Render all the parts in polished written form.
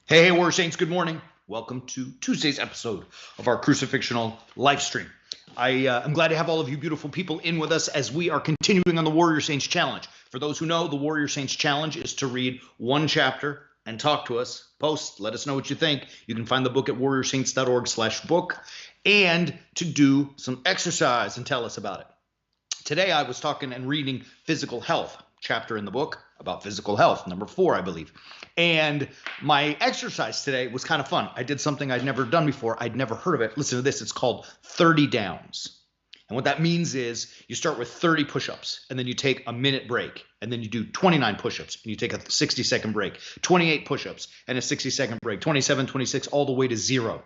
Hey, Warrior Saints, good morning. Welcome to Tuesday's episode of our Crucifixional live stream. I'm glad to have all of you beautiful people in with us as we are continuing on the Warrior Saints Challenge. For those who know, the Warrior Saints Challenge is to read one chapter and talk to us, post, let us know what you think. You can find the book at warriorsaints.org/book and to do some exercise and tell us about it. Today I was talking and reading Physical Health, chapter in the book about physical health, number 4, I believe. And my exercise today was kind of fun. I did something I'd never done before. I'd never heard of it. Listen to this. It's called 30 downs. And what that means is you start with 30 push-ups, and then you take a minute break, and then you do 29 push-ups, and you take a 60-second break, 28 push-ups, and a 60-second break, 27, 26, all the way to 0.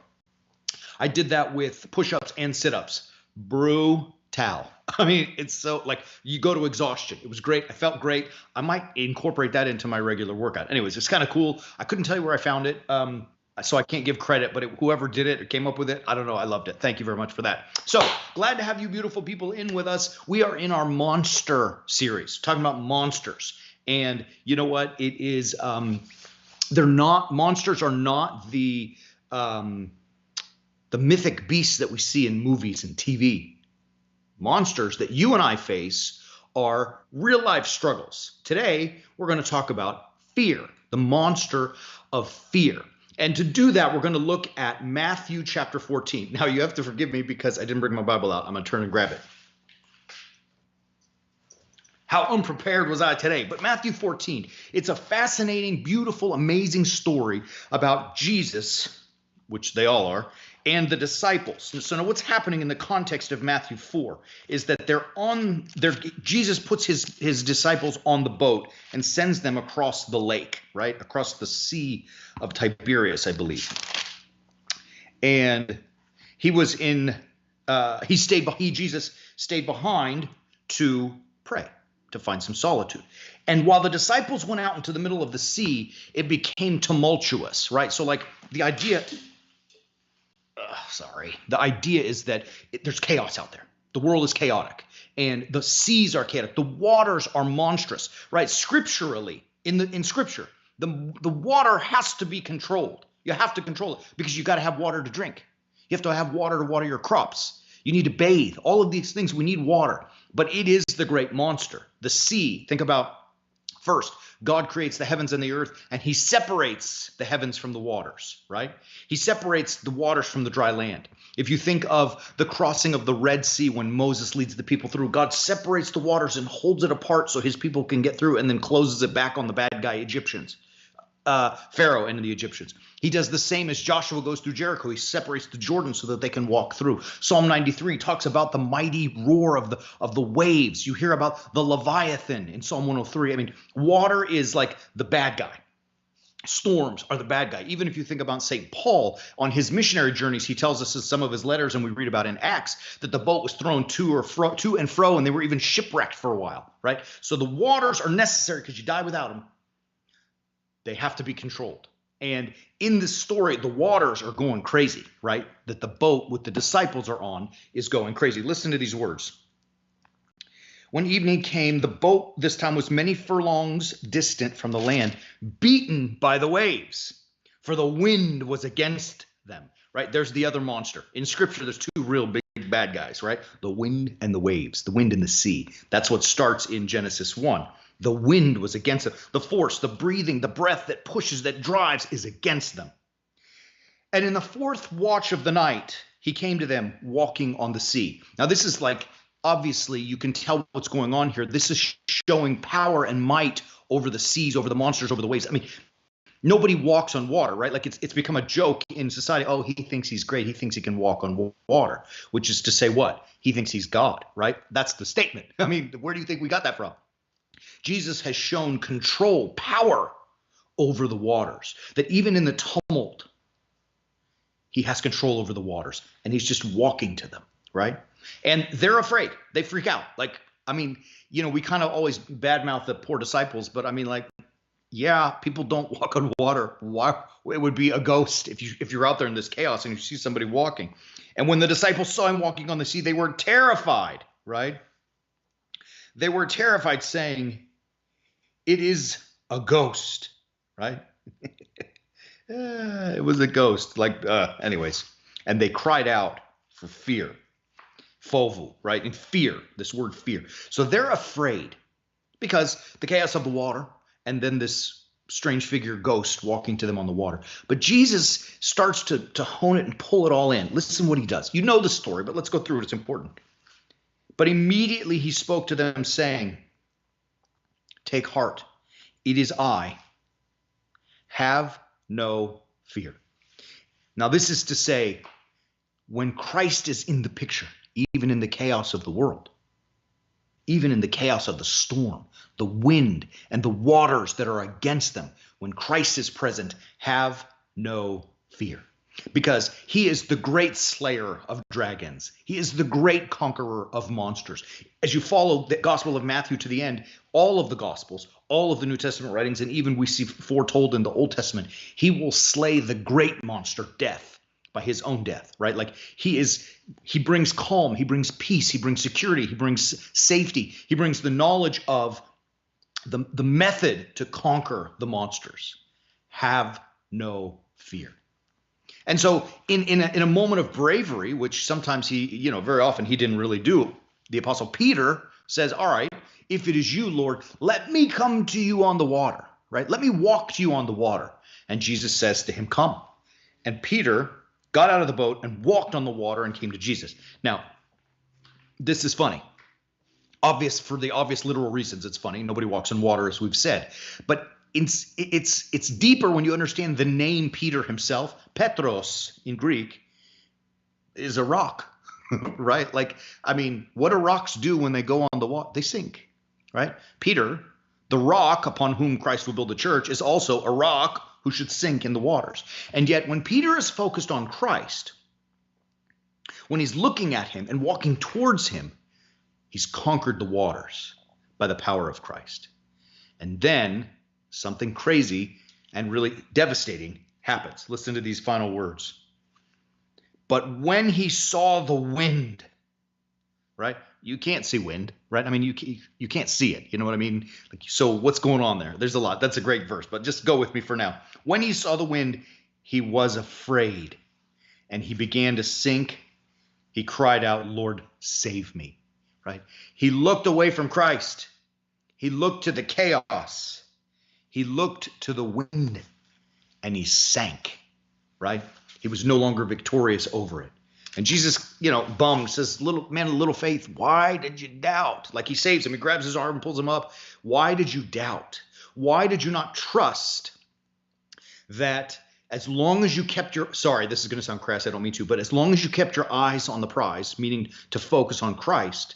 I did that with push-ups and sit-ups. Brutal. I mean, it's so like you go to exhaustion. It was great. I felt great. I might incorporate that into my regular workout. Anyways, it's kind of cool. I couldn't tell you where I found it, so I can't give credit, but whoever did it or came up with it, I don't know. I loved it. Thank you very much for that. So glad to have you beautiful people in with us. We are in our monster series, talking about monsters. And you know what? It is, monsters are not the mythic beasts that we see in movies and TV. Monsters that you and I face are real life struggles. Today, we're going to talk about fear, the monster of fear. And to do that, we're going to look at Matthew chapter 14. Now, you have to forgive me because I didn't bring my Bible out. I'm going to turn and grab it. How unprepared was I today? But Matthew 14, it's a fascinating, beautiful, amazing story about Jesus, which they all are, and the disciples. So now what's happening in the context of Matthew 4 is that Jesus puts his disciples on the boat and sends them across the lake, right? Across the Sea of Tiberias, I believe. And Jesus stayed behind to pray, to find some solitude. And while the disciples went out into the middle of the sea, it became tumultuous, right? So like the idea is that there's chaos out there. The world is chaotic and the seas are chaotic. The waters are monstrous, right? Scripturally, in scripture, the water has to be controlled. You have to control it because you got to have water to drink. You have to have water to water your crops. You need to bathe. All of these things, we need water, but it is the great monster. The sea, think about first, God creates the heavens and the earth, and he separates the heavens from the waters, right? He separates the waters from the dry land. If you think of the crossing of the Red Sea when Moses leads the people through, God separates the waters and holds it apart so his people can get through and then closes it back on the bad guy Egyptians, Pharaoh and the Egyptians. He does the same as Joshua goes through Jericho. He separates the Jordan so that they can walk through. Psalm 93 talks about the mighty roar of the waves. You hear about the Leviathan in Psalm 103. I mean, water is like the bad guy. Storms are the bad guy. Even if you think about St. Paul on his missionary journeys, he tells us in some of his letters, and we read about in Acts, that the boat was thrown to and fro, and they were even shipwrecked for a while, right? So the waters are necessary because you die without them. They have to be controlled. And in this story, the waters are going crazy, right? That the boat with the disciples are on is going crazy. Listen to these words. When evening came, the boat this time was many furlongs distant from the land, beaten by the waves, for the wind was against them, right? There's the other monster. In scripture, there's two real big bad guys, right? The wind and the waves, the wind and the sea. That's what starts in Genesis 1. The wind was against them. The force, the breathing, the breath that pushes, that drives is against them. And in the fourth watch of the night, he came to them walking on the sea. Now, this is like, obviously, you can tell what's going on here. This is showing power and might over the seas, over the monsters, over the waves. I mean, nobody walks on water, right? Like it's become a joke in society. Oh, he thinks he's great. He thinks he can walk on water, which is to say what? He thinks he's God, right? That's the statement. I mean, where do you think we got that from? Jesus has shown control, power over the waters, that even in the tumult, he has control over the waters, and he's just walking to them, right? And they're afraid. They freak out. Like, I mean, you know, we kind of always badmouth the poor disciples, but I mean, like, yeah, people don't walk on water. Why? It would be a ghost if you're out there in this chaos and you see somebody walking. And when the disciples saw him walking on the sea, they were terrified, right? They were terrified, saying, "It is a ghost," right? It was a ghost. Anyways. And they cried out for fear. Fovu, right? In fear, this word fear. So they're afraid because the chaos of the water and then this strange figure ghost walking to them on the water. But Jesus starts to hone it and pull it all in. Listen what he does. You know the story, but let's go through it. It's important. But immediately he spoke to them saying, take heart. It is I. Have no fear. Now this is to say, when Christ is in the picture, even in the chaos of the world, even in the chaos of the storm, the wind, and the waters that are against them, when Christ is present, have no fear. Because he is the great slayer of dragons. He is the great conqueror of monsters. As you follow the Gospel of Matthew to the end, all of the Gospels, all of the New Testament writings, and even we see foretold in the Old Testament, he will slay the great monster, death, by his own death, right? Like he brings calm, he brings peace, he brings security, he brings safety, he brings the knowledge of the method to conquer the monsters. Have no fear. And so in a moment of bravery, which sometimes very often he didn't really do, the Apostle Peter says, all right, if it is you, Lord, let me come to you on the water, right? Let me walk to you on the water. And Jesus says to him, come. And Peter got out of the boat and walked on the water and came to Jesus. Now, this is funny. For the obvious literal reasons, it's funny. Nobody walks on water, as we've said. But it's deeper when you understand the name Peter himself. Petros in Greek is a rock, right? What do rocks do when they go on the water? They sink, right? Peter, the rock upon whom Christ will build the church, is also a rock who should sink in the waters. And yet when Peter is focused on Christ, when he's looking at him and walking towards him, he's conquered the waters by the power of Christ. And then something crazy and really devastating happens. Listen to these final words. But when he saw the wind, right? You can't see wind, right? You can't see it. You know what I mean? So what's going on there? There's a lot. That's a great verse, but just go with me for now. When he saw the wind, he was afraid and he began to sink. He cried out, Lord, save me, right? He looked away from Christ. He looked to the chaos. He looked to the wind and he sank, right? He was no longer victorious over it. And Jesus, bummed, says, little faith, why did you doubt? Like he saves him. He grabs his arm and pulls him up. Why did you doubt? Why did you not trust that as long as you kept this is going to sound crass, I don't mean to, but as long as you kept your eyes on the prize, meaning to focus on Christ,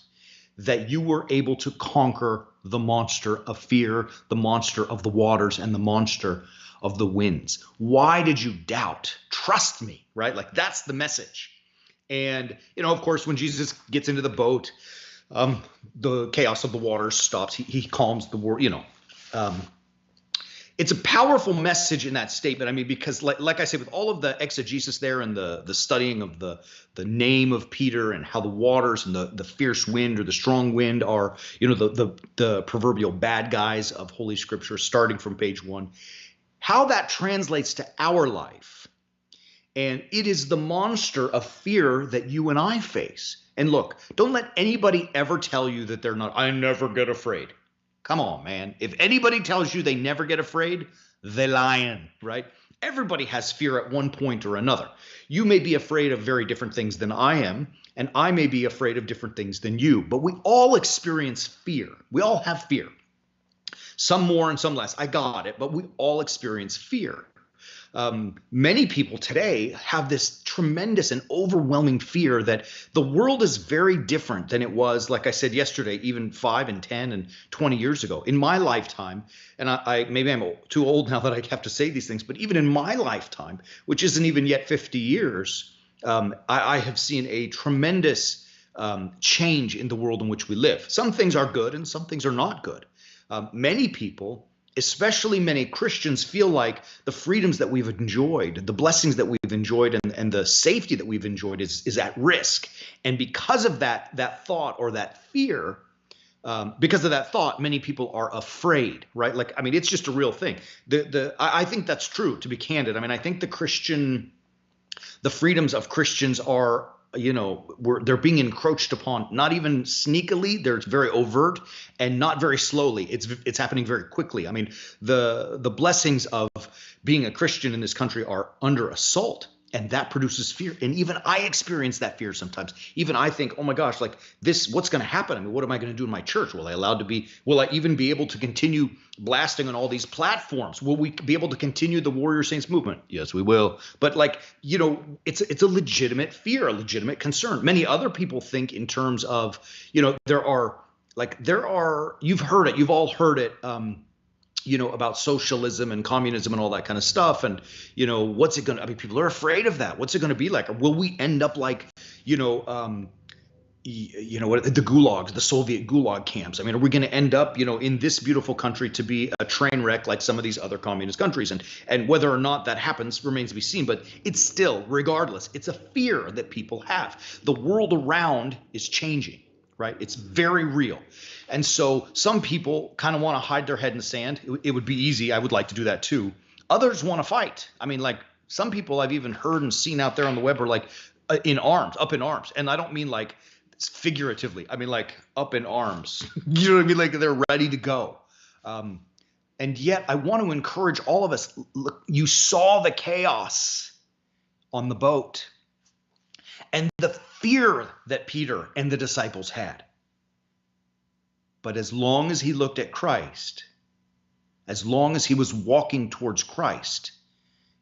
that you were able to conquer the monster of fear, the monster of the waters, and the monster of the winds? Why did you doubt? Trust me, right? That's the message. And, of course, when Jesus gets into the boat, the chaos of the waters stops. He calms the world, It's a powerful message in that statement. Because like I said, with all of the exegesis there and the studying of the name of Peter and how the waters and the fierce wind or the strong wind are, the proverbial bad guys of Holy Scripture, starting from page 1, how that translates to our life. And it is the monster of fear that you and I face. And look, don't let anybody ever tell you that they're not. I never get afraid. Come on, man. If anybody tells you they never get afraid, they're lying, right? Everybody has fear at one point or another. You may be afraid of very different things than I am, and I may be afraid of different things than you. But we all experience fear. We all have fear. Some more and some less. I got it. But we all experience fear. Many people today have this tremendous and overwhelming fear that the world is very different than it was, like I said yesterday, even 5 and 10 and 20 years ago. In my lifetime, and I maybe I'm too old now that I have to say these things, but even in my lifetime, which isn't even yet 50 years, I have seen a tremendous change in the world in which we live. Some things are good and some things are not good. Many people, especially many Christians, feel like the freedoms that we've enjoyed, the blessings that we've enjoyed, and the safety that we've enjoyed is at risk. And because of that thought or that fear, Because of that thought, many people are afraid, right? Like, I mean, it's just a real thing. I think that's true, to be candid. I mean, I think the freedoms of Christians are, they're being encroached upon, not even sneakily. They're very overt, and not very slowly. It's happening very quickly. I mean, the blessings of being a Christian in this country are under assault. And that produces fear. And even I experience that fear sometimes. Even I think, oh my gosh, like this, what's going to happen? I mean, what am I going to do in my church? Will I even be able to continue blasting on all these platforms? Will we be able to continue the Warrior Saints movement? Yes, we will. But it's a legitimate fear, a legitimate concern. Many other people think in terms of, you've heard it, you've all heard it, about socialism and communism and all that kind of stuff. And, what's it going to, I mean, people are afraid of that. What's it going to be like? Or will we end up like, the gulags, the Soviet gulag camps? I mean, are we going to end up, in this beautiful country to be a train wreck like some of these other communist countries? And whether or not that happens remains to be seen. But it's still, regardless, it's a fear that people have. The world around is changing, right? It's very real. And so some people kind of want to hide their head in the sand. It would be easy. I would like to do that too. Others want to fight. I mean, like some people I've even heard and seen out there on the web are like up in arms. And I don't mean like figuratively. I mean like up in arms. You know what I mean? Like they're ready to go. And yet I want to encourage all of us. Look, you saw the chaos on the boat and the fear that Peter and the disciples had. But as long as he looked at Christ, as long as he was walking towards Christ,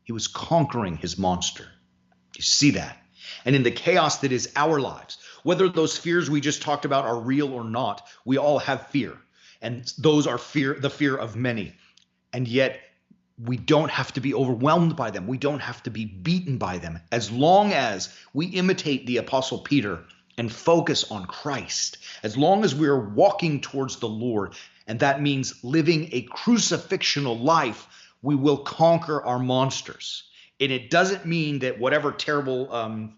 he was conquering his monster. You see that? And in the chaos that is our lives, whether those fears we just talked about are real or not, we all have fear. And those are the fear of many. And yet we don't have to be overwhelmed by them. We don't have to be beaten by them. As long as we imitate the Apostle Peter and focus on Christ, as long as we're walking towards the Lord, and that means living a crucifixional life, we will conquer our monsters. And it doesn't mean that whatever terrible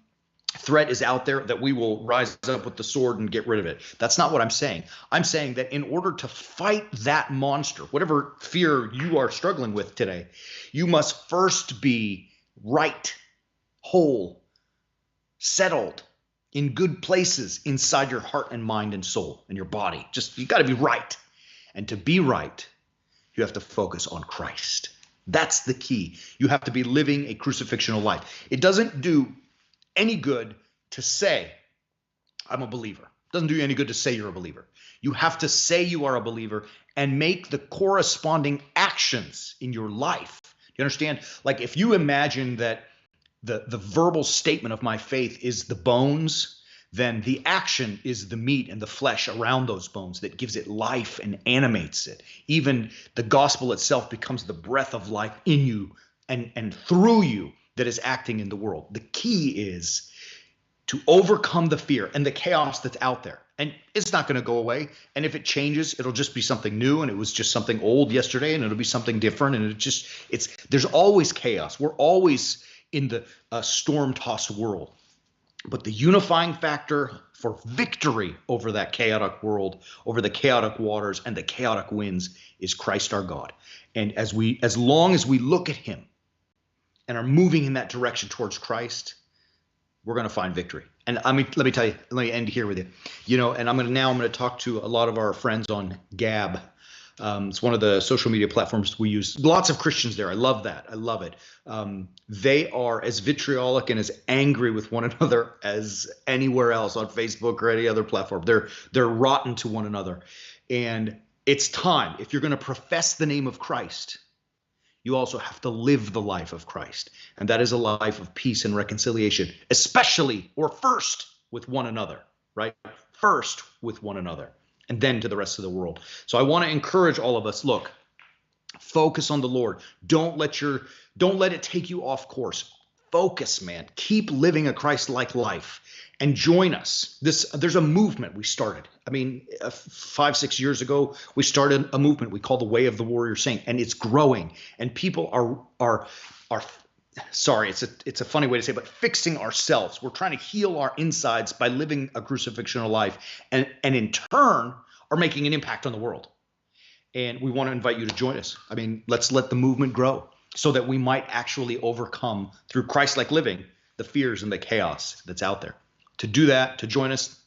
threat is out there, that we will rise up with the sword and get rid of it. That's not what I'm saying. I'm saying that in order to fight that monster, whatever fear you are struggling with today, you must first be right, whole, settled, in good places inside your heart and mind and soul and your body. You got to be right. And to be right, you have to focus on Christ. That's the key. You have to be living a crucifixional life. It doesn't do any good to say, I'm a believer. It doesn't do you any good to say you're a believer. You have to say you are a believer and make the corresponding actions in your life. You understand? Like if you imagine that the verbal statement of my faith is the bones, then the action is the meat and the flesh around those bones that gives it life and animates it. Even the gospel itself becomes the breath of life in you and through you that is acting in the world. The key is to overcome the fear and the chaos that's out there. And it's not going to go away. And if it changes, it'll just be something new. And it was just something old yesterday, and it'll be something different. And there's always chaos. We're always in the storm-tossed world. But the unifying factor for victory over that chaotic world, over the chaotic waters and the chaotic winds, is Christ our God. And as long as we look at him and are moving in that direction towards Christ, we're going to find victory. And let me tell you, let me end here with you. And I'm going to talk to a lot of our friends on Gab. It's one of the social media platforms we use. Lots of Christians there. I love that. I love it. They are as vitriolic and as angry with one another as anywhere else on Facebook or any other platform. They're rotten to one another. And it's time. If you're going to profess the name of Christ, you also have to live the life of Christ. And that is a life of peace and reconciliation, especially or first with one another, right? First with one another, and then to the rest of the world. So I want to encourage all of us, look, focus on the Lord. Don't let it take you off course. Focus, man. Keep living a Christ-like life and join us. There's a movement we started. 5-6 years ago, we started a movement we call the Way of the Warrior Saint, and it's growing. And people are sorry, it's a funny way to say it, but fixing ourselves. We're trying to heal our insides by living a crucifixional life. And in turn, are making an impact on the world. And we want to invite you to join us. I mean, let's let the movement grow so that we might actually overcome through Christ-like living the fears and the chaos that's out there. To do that, to join us,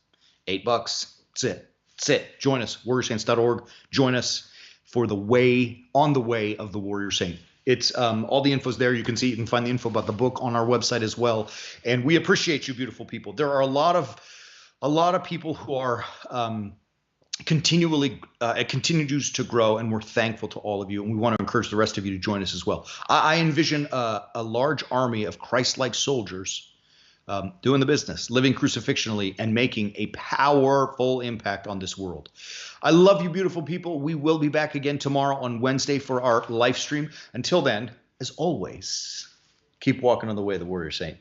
$8. That's it. That's it. Join us, warriorsaints.org. Join us for the way of the warrior saint. It's all the info's there. You can find the info about the book on our website as well. And we appreciate you, beautiful people. There are a lot of people who are it continues to grow, and we're thankful to all of you, and we want to encourage the rest of you to join us as well. I envision a large army of Christ-like soldiers doing the business, living crucifixionally, and making a powerful impact on this world. I love you, beautiful people. We will be back again tomorrow on Wednesday for our live stream. Until then, as always, keep walking on the way of the warrior saint.